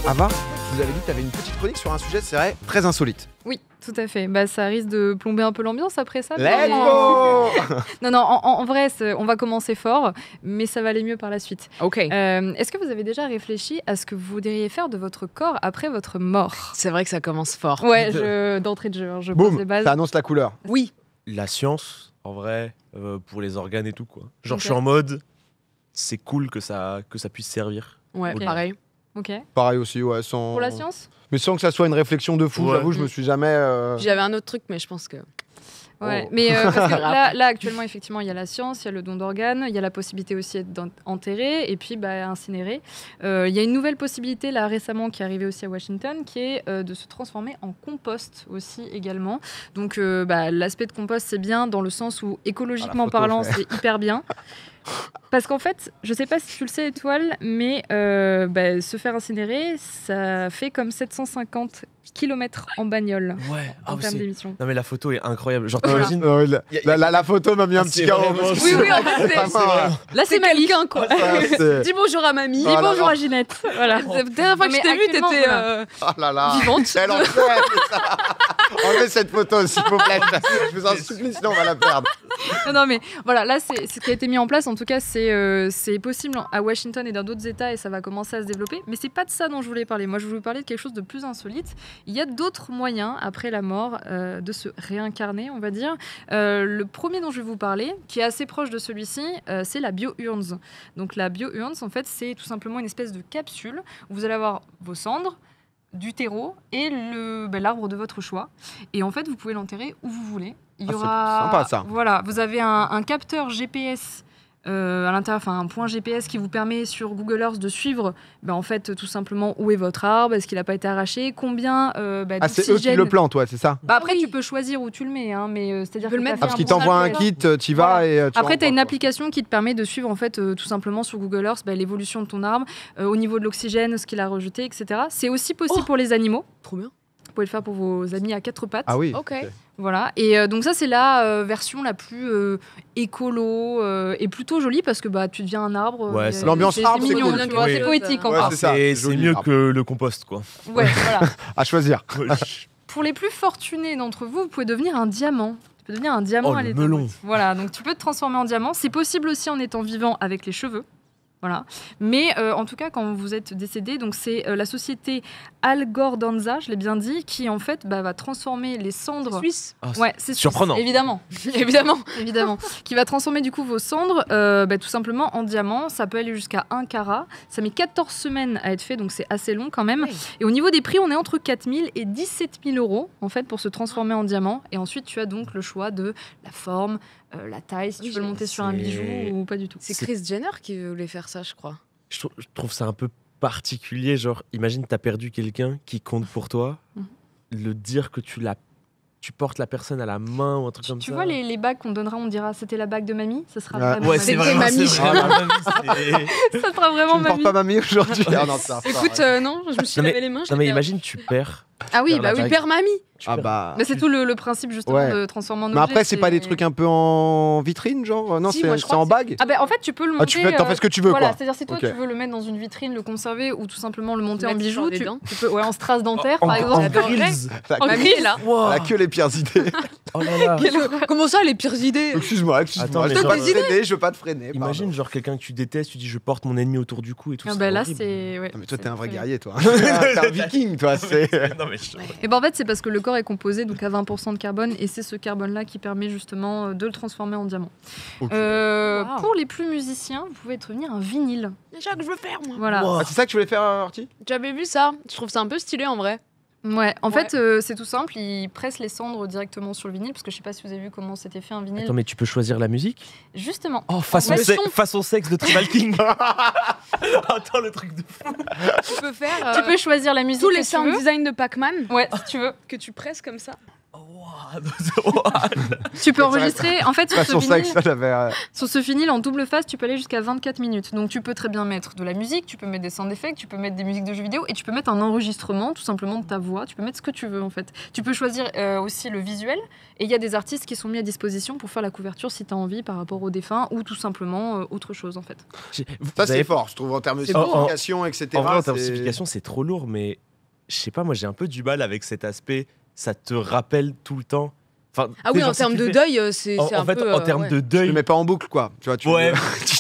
Ava, je vous avais dit que tu avais une petite chronique sur un sujet, c'est vrai, très insolite. Oui, tout à fait. Bah, ça risque de plomber un peu l'ambiance après ça. Let's go. Non, en vrai, on va commencer fort, mais ça va aller mieux par la suite. Ok. Est-ce que vous avez déjà réfléchi à ce que vous voudriez faire de votre corps après votre mort? C'est vrai que ça commence fort. Ouais, d'entrée de jeu, je pose les Boum, bases. ça annonce la couleur. Oui. La science, en vrai, pour les organes et tout, quoi. Genre, Ok. je suis en mode, c'est cool que ça puisse servir. Ouais, Ok. pareil. Ok. Pareil aussi, ouais, sans... Pour la science? Mais sans que ça soit une réflexion de fou, Ouais. j'avoue, je me suis jamais... Puis j'avais un autre truc, mais je pense que. Ouais, Oh. mais parce que là, actuellement, effectivement, il y a la science, il y a le don d'organes, il y a la possibilité aussi d'enterrer et puis incinéré. Il y a une nouvelle possibilité là récemment qui est arrivée aussi à Washington, qui est de se transformer en compost aussi également. Donc l'aspect de compost, c'est bien dans le sens où écologiquement photo, parlant, frère. c'est hyper bien. Parce qu'en fait, je sais pas si tu le sais, Étoile, mais se faire incinérer, ça fait comme 750 km en bagnole Ouais, en termes d'émissions. Non, mais la photo est incroyable. Genre, Voilà. t'imagines. La photo m'a mis un C'est petit carreau. vraiment- Oui, oui, en fait, C'est vraiment- Là, c'est Mamie. quelqu'un, quoi. Dis bonjour à mamie. Ah, Dis là, bonjour là. à Ginette. Voilà. La dernière fois que Mais je t'ai vu, actuellement, t'étais voilà. Oh là là. vivante. Elle en fait, enlevez cette photo, s'il vous plaît. Je vous en supplie, sinon on va la perdre. Non, mais voilà, là, c'est ce qui a été mis en place. En tout cas, c'est possible à Washington et dans d'autres États et ça va commencer à se développer. Mais c'est pas de ça dont je voulais parler. Moi, je voulais parler de quelque chose de plus insolite. Il y a d'autres moyens, après la mort, de se réincarner, on va dire. Le premier dont je vais vous parler, qui est assez proche de celui-ci, c'est la biourne. Donc, la biourne, en fait, c'est tout simplement une espèce de capsule où vous allez avoir vos cendres, du terreau et l'arbre de votre choix. Et en fait, vous pouvez l'enterrer où vous voulez. Il y Ah, c'est aura, sympa, ça. Voilà, vous avez un capteur GPS à l'intérieur, enfin un point GPS qui vous permet sur Google Earth de suivre, en fait, tout simplement où est votre arbre, est-ce qu'il n'a pas été arraché, combien Ah, c'est eux qui d'oxygène. le plantent, ouais, c'est ça. Après, Oui. tu peux choisir où tu le mets, hein, mais c'est-à-dire Tu peux que le t'as mettre fait Parce un qu'ils bon t'envoient un calcul. kit, t'y vas et tu Après, tu as une renvoies, application qui te permet de suivre en fait tout simplement sur Google Earth l'évolution de ton arbre, au niveau de l'oxygène, ce qu'il a rejeté, etc. C'est aussi possible pour les animaux. Trop bien. Vous pouvez le faire pour vos amis à quatre pattes. Ah oui. Ok. Voilà. Et donc ça, c'est la version la plus écolo et plutôt jolie parce que tu deviens un arbre. Ouais, c'est- l'ambiance arbre, c'est mignon, cool. tu vois, Oui. c'est poétique Ouais, encore. c'est ça, C'est joli, mieux arbre. que le compost, quoi. Ouais, voilà. À choisir. Pour les plus fortunés d'entre vous, vous pouvez devenir un diamant. Tu peux devenir un diamant Oh, à le l'état melon. brut. Voilà, donc tu peux te transformer en diamant. C'est possible aussi en étant vivant avec les cheveux. Voilà. Mais en tout cas, quand vous êtes décédé, donc c'est la société Algordanza, je l'ai bien dit, qui en fait va transformer les cendres. Suisse. Ah, Ouais, c'est suisse, surprenant. évidemment. Évidemment. Évidemment, qui va transformer du coup vos cendres tout simplement en diamant. Ça peut aller jusqu'à 1 carat. Ça met 14 semaines à être fait, donc c'est assez long quand même. Oui. Et au niveau des prix, on est entre 4 000 et 17 000 euros en fait pour se transformer en diamant. Et ensuite, tu as donc le choix de la forme, la taille, si Oui, tu veux le monter sur un c'est- bijou ou pas du tout. C'est Kris Jenner qui voulait faire ça, je crois. Je trouve ça un peu particulier. Genre, imagine, t'as perdu quelqu'un qui compte pour toi. Le dire que tu portes la personne à la main ou un truc comme Tu ça. vois les bagues qu'on donnera, on dira c'était la bague de mamie, ça sera Ouais. vraiment Ouais, mamie. c'est vraiment mamie. c'est vraiment mamie, c'est- Ça sera Tu vraiment ne portes mamie. pas mamie aujourd'hui. Ah non, ça. Écoute, non, je me suis Non, mais- lavé les mains. Non, mais j'étais- imagine, tu perds. Ah oui, Faire la bah oui. bague. Père mamie. Tu Ah perds. bah. Mais c'est tout le principe justement Ouais. de transformer en objet. Mais après, c'est pas des c'est- trucs un peu en vitrine, genre Non, Si, moi, je c'est crois en que bague. Ah ben en fait tu peux le monter. Ah, tu fais, t'en fais ce que tu veux, voilà, quoi. c'est-à-dire si toi Ok. tu veux le mettre dans une vitrine, le conserver ou tout simplement le monter en Mettre bijou, sur les tu, dents. tu peux en strass dentaire En- par exemple. en J'adorerais. grills. En Mamie grills. est là. Wow. Elle a que les pires idées. Oh là là. Comment ça, les pires idées? Excuse-moi. Attends, mais Je veux genre, pas te freiner, je veux pas te freiner. Imagine, genre, quelqu'un que tu détestes, tu dis je porte mon ennemi autour du cou et tout. Ah c'est ben là horrible. c'est. Ouais, Non, mais toi, c'est t'es un vrai très- guerrier, toi. T'es un viking, toi. C'est. Non, mais je- Et ben en fait c'est parce que le corps est composé donc à 20% de carbone et c'est ce carbone là qui permet justement de le transformer en diamant. Ok. Wow. Pour les plus musiciens, vous pouvez devenir un vinyle. C'est ça que je veux faire, moi. Voilà. Wow. Ah, c'est ça que tu voulais faire, Horty J'avais vu ça. Je trouve ça un peu stylé en vrai. Ouais, en Ouais. fait c'est tout simple, ils pressent les cendres directement sur le vinyle parce que je sais pas si vous avez vu comment c'était fait un vinyle. Attends, mais tu peux choisir la musique. Justement. Oh, façon, Le son. façon sexe de Tribal King. Attends, le truc de fou. Tu peux faire Tu peux choisir la musique tous que les tu sound veux. design de Pac-Man Ouais, si tu veux. que tu presses comme ça. Oh, Tu peux enregistrer, en fait, De toute façon, ça, avec ça, j'avais. sur ce vinyle en double face, tu peux aller jusqu'à 24 minutes. Donc tu peux très bien mettre de la musique, tu peux mettre des sound effects, tu peux mettre des musiques de jeux vidéo et tu peux mettre un enregistrement tout simplement de ta voix. Tu peux mettre ce que tu veux en fait. Tu peux choisir aussi le visuel et il y a des artistes qui sont mis à disposition pour faire la couverture si tu as envie par rapport aux défunts ou tout simplement autre chose en fait. Ça, c'est fort, je trouve, en termes de C'est beau, signification, etc. En vrai, en termes de c'est- signification, c'est trop lourd, mais je sais pas, moi j'ai un peu du mal avec cet aspect. Ça te rappelle tout le temps. Enfin, Ah tu oui, sais, en genre, si termes tu de fais- deuil, c'est En un fait, peu. en termes ouais. de Tu deuil, le mets pas en boucle, quoi. Tu vois, Ouais. tu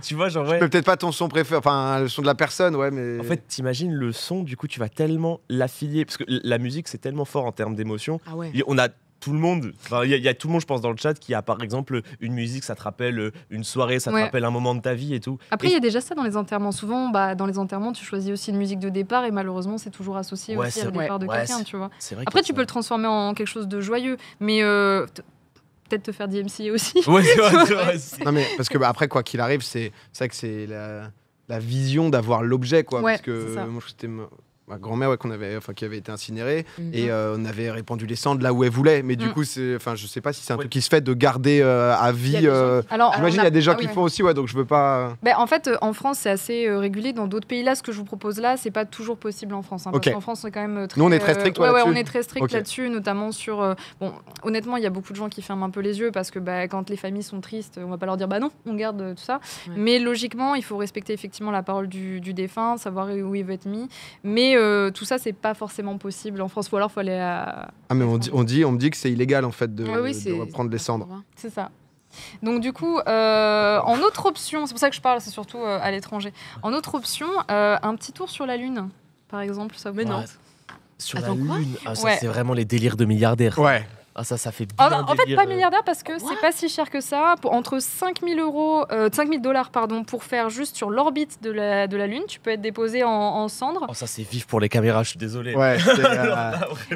tu vois, genre, mets ouais. peut-être pas ton son préféré, enfin, le son de la personne, ouais, mais. En fait, t'imagines le son, du coup, tu vas tellement l'affilier. Parce que la musique, c'est tellement fort en termes d'émotion. Ah ouais. On a tout le monde, enfin, il y a tout le monde, je pense, dans le chat qui a par exemple une musique, ça te rappelle une soirée, ça te Ouais. rappelle un moment de ta vie et tout. Après, Et- il y a déjà ça dans les enterrements. Souvent, dans les enterrements, tu choisis aussi une musique de départ et malheureusement, c'est toujours associé Ouais, aussi c'est au vrai. départ de Ouais, quelqu'un, c'est- tu vois. c'est vrai Après, qu'il y tu a peux le transformer en quelque chose de joyeux, mais peut-être te faire DMCA aussi. ça. Ouais, c'est vrai, c'est vrai. Non, mais parce que après, quoi qu'il arrive, c'est vrai que c'est la vision d'avoir l'objet, quoi. Ouais, Parce que c'est ça. moi, c'était ma grand-mère, ouais, qui avait été incinérée. Mhm. Et on avait répandu les cendres là où elle voulait. Mais du Mm. coup, je sais pas si c'est un Ouais. truc qui se fait de garder à Il y a vie. des gens Alors, J'imagine on il y a des gens ah qui oui. le font aussi, ouais, donc je veux pas. En fait, en France, c'est assez régulé. Dans d'autres pays, là, ce que je vous propose là, c'est pas toujours possible en France. Hein, Ok. Parce qu'en France, on est quand même très. Nous, on est très strict, ouais, là-dessus. on est très strict Ok. là-dessus, notamment sur. Bon, honnêtement, il y a beaucoup de gens qui ferment un peu les yeux parce que quand les familles sont tristes, on va pas leur dire bah non, on garde tout ça. Ouais. Mais logiquement, il faut respecter effectivement la parole du défunt, savoir où il veut être mis. Mais tout ça, c'est pas forcément possible en France. Ou alors, il faut aller à. Ah, mais on me dit que c'est illégal en fait de, Ouais, oui, de c'est. reprendre les cendres. C'est ça. Donc du coup, en autre option, c'est pour ça que je parle, c'est surtout à l'étranger. En autre option, un petit tour sur la Lune, par exemple, ça vous Mais non. Ouais. Sur Attends, la quoi Lune, ah, ça Ouais. c'est vraiment les délires de milliardaires. Ouais. Ah, ça fait bien En fait, délire, pas milliardaire parce que Quoi c'est pas si cher que ça. Entre 5 000 $, pardon, pour faire juste sur l'orbite de la Lune, tu peux être déposé en cendres. Oh, ça c'est vif pour les caméras, je suis désolé. Ouais.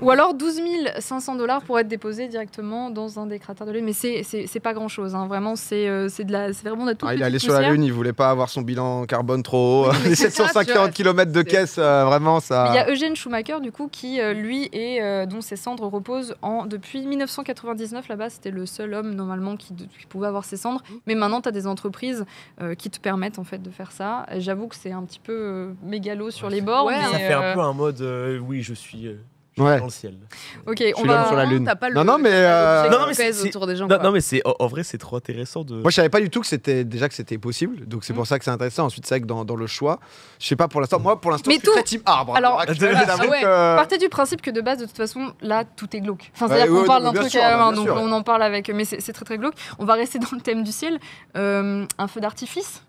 Ou alors 12 500 $ pour être déposé directement dans un des cratères de Lune. Mais c'est pas grand chose, hein. Vraiment, c'est vraiment de la toute Ah, il est petite allé sur la poussière. Lune, il voulait pas avoir son bilan carbone trop haut. Oui, mais Les c'est ça, 750 tu vois, km de c'est- caisse, vraiment, Il y a ça. Eugène Schumacher, du coup, qui, lui, dont ses cendres reposent depuis 1999. Là-bas, c'était le seul homme, normalement, qui pouvait avoir ses cendres. Mais maintenant, tu as des entreprises qui te permettent, en fait, de faire ça. Et j'avoue que c'est un petit peu mégalo sur les bords. Ouais, mais, Ça fait un peu un mode, oui, je suis Ouais. dans le ciel. Ok, Je on suis l'homme va... sur la Lune. T'as pas le. Non, non, mais, t'as pas l'objet non, qui mais pèse c'est- autour des gens. Non, quoi. non, mais en vrai, c'est trop intéressant de. Moi, je savais pas du tout que c'était possible, donc c'est pour ça que c'est intéressant. Ensuite, c'est vrai que dans le choix, je sais pas pour l'instant. Moi, pour l'instant, Mais je suis tout- très team arbre. Alors- j'avoue ouais. que- Partez du principe que de base, de toute façon, là, tout est glauque. Enfin, Ouais, c'est-à-dire qu'on ouais, parle non, d'un mais truc bien à la sûr, main, bien donc sûr. on en parle avec... Mais c'est très très glauque. On va rester dans le thème du ciel. Un feu d'artifice.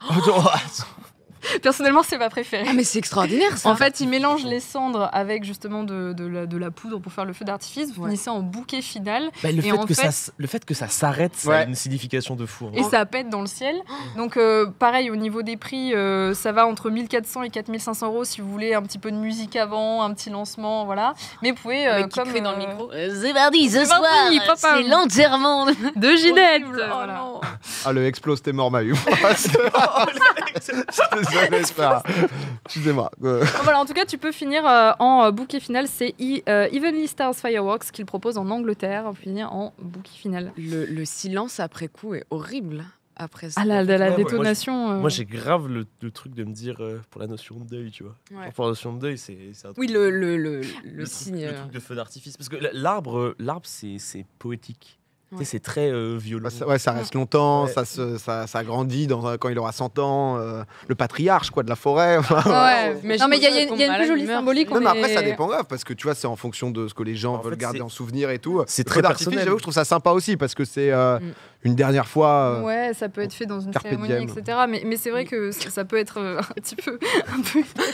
Personnellement, c'est ma préférée. Ah, mais c'est extraordinaire ça. En fait, ils mélangent les cendres avec justement de la poudre pour faire le feu d'artifice. Vous Ouais. finissez en bouquet final Bah, Et en fait- le fait que ça s'arrête, ça a Ouais. une signification de fou. hein. et ça pète dans le ciel. Donc, pareil, au niveau des prix, ça va entre 1400 et 4500 € si vous voulez un petit peu de musique avant, un petit lancement, voilà. Mais vous pouvez, Le mec qui comme crie dans le micro. C'est mardi, ce C'est soir, mardi, papa. c'est l'enterrement. de Ginette. Horrible. Oh Voilà. non. Ah, le explose, t'es mort, Mahu. Désolé, frère. Excusez-moi. Voilà, en tout cas, tu peux finir en bouquet final. C'est Evenly Stars Fireworks qu'il propose en Angleterre. On peut finir en bouquet final. Le silence après coup est horrible. Après ça. Ah, la Ouais, moi, détonation. Moi, j'ai grave le truc de me dire pour la notion de deuil, tu vois. Ouais. Pour la notion de deuil, c'est un truc. Oui, le truc- signe. le truc de feu d'artifice. Parce que l'arbre, c'est poétique. Tu sais, Ouais. c'est très violent. Ouais, ça reste longtemps, Ouais. ça grandit quand il aura 100 ans. Le patriarche, quoi, de la forêt. Ouais. Mais Non, mais il y a, je il y a- il y a une plus jolie symbolique. Non, on mais après, est- ça dépend grave, parce que tu vois, c'est en fonction de ce que les gens En veulent fait, garder c'est- en souvenir et tout. c'est Le très feu d'artifice, personnel. j'avoue, je trouve ça sympa aussi, parce que c'est Mm. une dernière fois. Ouais, ça peut être fait dans une Carpe cérémonie, diem. etc. Mais c'est vrai que ça peut être un petit peu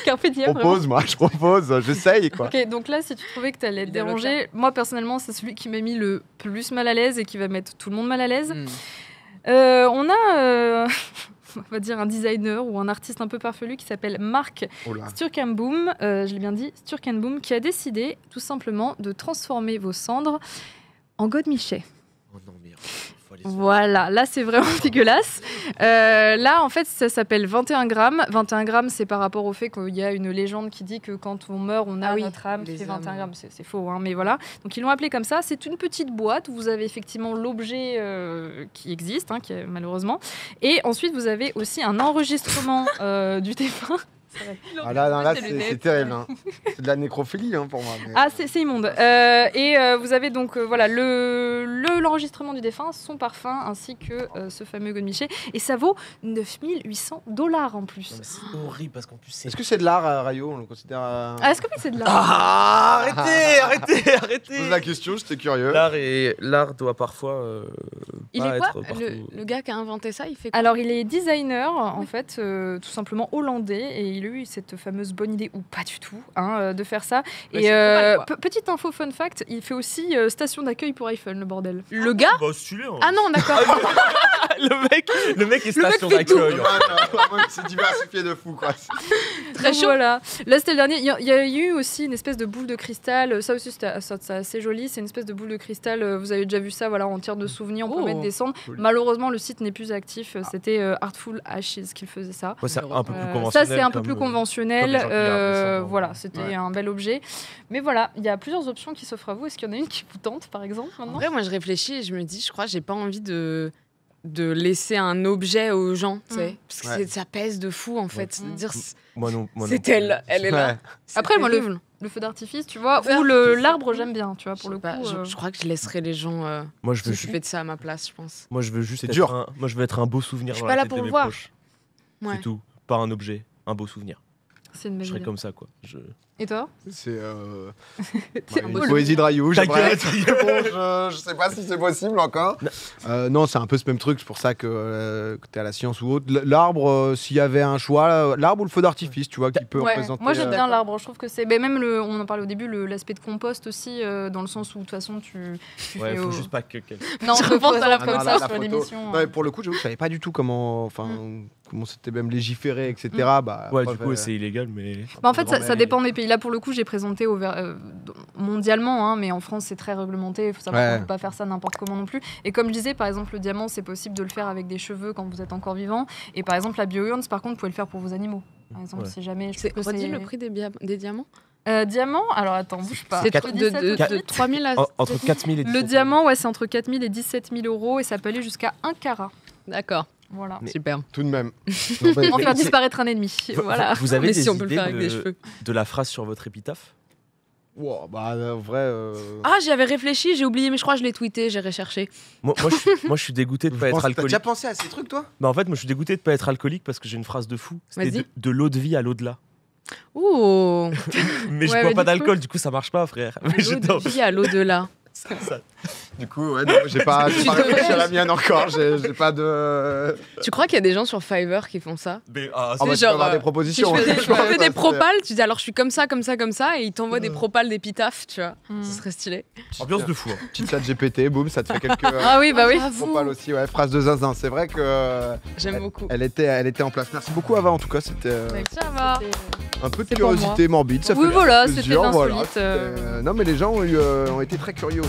carpe diem. Je vraiment. propose, moi, je propose, j'essaye, quoi. Ok, donc là, si tu trouvais que tu allais te Il a le déranger, moi personnellement, c'est celui qui m'a mis le plus mal à l'aise et qui va mettre tout le monde mal à l'aise. Mm. On a, on va dire, un designer ou un artiste un peu farfelu qui s'appelle Mark Oh là. Sturkenboom, je l'ai bien dit, Sturkenboom, qui a décidé tout simplement de transformer vos cendres en godemichet. Oh non, merde. folie. Voilà, là c'est vraiment dégueulasse. Là en fait ça s'appelle 21 grammes. 21 grammes c'est par rapport au fait qu'il y a une légende qui dit que quand on meurt on a notre âme qui fait 21 grammes. C'est faux hein, mais voilà. Donc ils l'ont appelé comme ça. C'est une petite boîte où vous avez effectivement l'objet qui existe, hein, malheureusement. Et ensuite vous avez aussi un enregistrement du défunt. Ah là c'est terrible. Hein. C'est de la nécrophilie hein, pour moi. Mais... Ah, c'est immonde. Vous avez donc voilà l'enregistrement du défunt, son parfum, ainsi que ce fameux godemiché. Et ça vaut $9 800 en plus. C'est horrible parce qu'en plus c'est... Est-ce que c'est de l'art, Rayo? On le considère... Ah, est-ce que oui, c'est de l'art? Ah, arrêtez. Je pose la question, j'étais curieux. L'art doit parfois il pas est quoi être partout. le gars qui a inventé ça, il fait quoi? Alors, il est designer, en fait, tout simplement hollandais, et il a eu cette fameuse bonne idée, ou pas du tout, hein, de faire ça. Mais Et pas mal, petite info, fun fact, il fait aussi station d'accueil pour iPhone, le bordel. Le gars? Bah, stylé, hein. Ah non, d'accord. le mec est station fait tout. d'accueil. Il s'est diversifié de fou, quoi. Très chaud. Voilà. Là, c'était le dernier. Il y a eu aussi une espèce de boule de cristal. Ça aussi, c'est assez joli. C'est une espèce de boule de cristal. Vous avez déjà vu ça, voilà, en tire de souvenirs. On peut mettre des cendres. Cool. Malheureusement, le site n'est plus actif. C'était Artful Ashes qui faisait ça. Ouais, c'est un peu plus conventionnel. Ça, c'est un peu comme, plus conventionnel. comme les gens qui gardent les cendres. Voilà, c'était un bel objet. Mais voilà, il y a plusieurs options qui s'offrent à vous. Est-ce qu'il y en a une qui vous tente, par exemple, En maintenant? vrai, moi, je réfléchis et je me dis, je crois que j'ai pas envie de laisser un objet aux gens, tu sais. Parce que Ouais. ça pèse de fou, en fait. De dire, Moi non. c'est elle est là. Ouais. C'est Après, moi, terrible. le feu d'artifice, tu vois, Le feu ou d'artifice, l'arbre, j'aime bien, tu vois, pour le Je sais coup. pas, je crois que je laisserai les gens Moi je veux s'occuper de ça à ma place, je pense. Moi je veux juste C'est être dur. moi je veux être un beau souvenir Je suis dans pas la là tête pour de le mes voir. proches. Ouais. C'est tout, pas un objet, un beau souvenir. C'est une Je belle serais idée. comme ça quoi. Et toi? C'est T'es une beau, le- poésie de Rayo. Ta j'aimerais- gueule. Bon, je sais pas si c'est possible encore. Non, c'est un peu ce même truc. C'est pour ça que t'es à la science ou autre. L'arbre, s'il y avait un choix, l'arbre ou le feu d'artifice, tu vois, qui peut Ouais, représenter. moi j'aime bien d'accord. l'arbre, je trouve que c'est. Même on en parlait au début, l'aspect de compost aussi, dans le sens où de toute façon tu Ouais, fais. faut juste pas que Non, Je je pense repense à à la la comme Ah, ça la sur photo. l'émission. Ouais, pour le coup, j'avoue, je savais pas du tout comment c'était même légiféré, etc. Bah, Ouais, après, du coup c'est illégal mais Bah, en fait, ça mais- dépend des pays. Là, pour le coup, j'ai présenté mondialement, hein, mais en France, c'est très réglementé. Il faut savoir Ouais. qu'on ne peut pas faire ça n'importe comment non plus. Et comme je disais, par exemple, le diamant, c'est possible de le faire avec des cheveux quand vous êtes encore vivant. Et par exemple, la biourne, par contre, vous pouvez le faire pour vos animaux. Par exemple, Ouais. si jamais. Je C'est trouve que redis c'est- le prix des diamants? Diamant, alors attends, bouge pas. C'est Je te dis ça tout de de suite. 3000 à... entre 4000 et 17 000. Le diamant, ouais, c'est entre 4 000 et 17 000 euros et ça peut aller jusqu'à 1 carat. D'accord, Voilà. super. Tout de même. En faire disparaître un ennemi. Voilà. Vous avez Mais des si on peut le idées faire avec des cheveux. de la phrase sur votre épitaphe? Wow, bah, en vrai. Ah, j'y avais réfléchi, j'ai oublié, mais je crois que je l'ai tweeté, j'ai recherché. Moi je suis dégoûté de pas être T'as alcoolique. déjà pensé à ces trucs, toi? Bah en fait moi je suis dégoûté de pas être alcoolique parce que j'ai une phrase de fou. C'était Vas-y. de l'eau de vie à l'au-delà. Ouh, Mais je Ouais, bois mais pas du coup- d'alcool, du coup ça marche pas frère. Mais l'eau j'adore. de vie à l'au-delà. Ça. Du coup, ouais, non, j'ai pas réfléchi à la mienne encore. J'ai pas de. Tu crois qu'il y a des gens sur Fiverr qui font ça? Mais, Ah, C'est bah, tu genre, peux avoir des Si propositions. je fais Je je pense, fais ça, des c'est- propals, tu dis alors je suis comme ça, et ils t'envoient des propals d'épitaphe, tu vois. Mm. Ce serait stylé. Ambiance de fou. Hein. Petite chat GPT, boum, ça te fait quelques. Ah oui, bah oui. Propal aussi, ouais, phrase de zinzin. C'est vrai que J'aime beaucoup. elle était en place. Merci beaucoup Ava en tout cas, c'était Ça va. un peu de c'est pour curiosité morbide. Ça Oui, fait voilà, plaisir, c'était voilà, l'insolite, Non mais les gens ont été très curieux aussi.